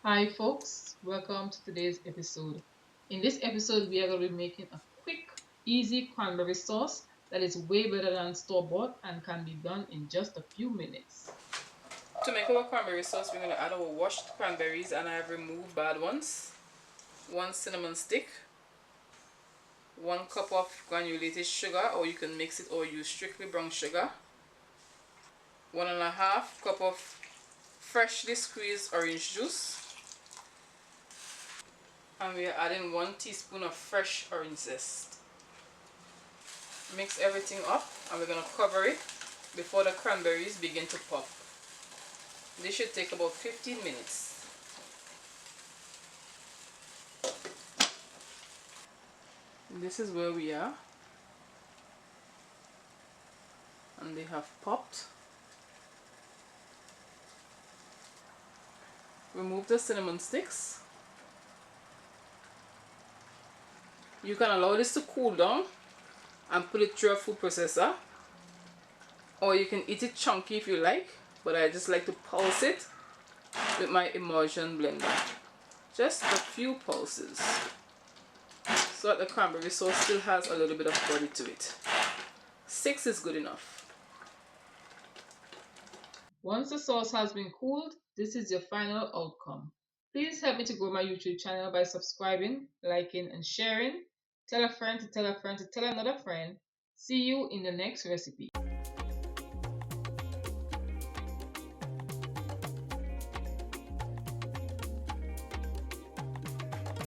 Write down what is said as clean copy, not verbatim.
Hi, folks. Welcome to today's episode. In this episode, we are going to be making a quick, easy cranberry sauce that is way better than store bought and can be done in just a few minutes. To make our cranberry sauce, we're going to add our washed cranberries, and I have removed bad ones. 1 cinnamon stick, 1 cup of granulated sugar, or you can mix it or use strictly brown sugar. 1.5 cup of freshly squeezed orange juice, and we are adding 1 teaspoon of fresh orange zest. Mix everything up, and we're going to cover it before the cranberries begin to pop. This should take about 15 minutes. This is where we are, and they have popped. Remove the cinnamon sticks. You can allow this to cool down and put it through a food processor, or you can eat it chunky if you like, but I just like to pulse it with my emulsion blender. Just a few pulses so that the cranberry sauce still has a little bit of body to it. 6 is good enough. Once the sauce has been cooled, this is your final outcome. Please help me to grow my YouTube channel by subscribing, liking, and sharing. Tell a friend to tell a friend to tell another friend. See you in the next recipe.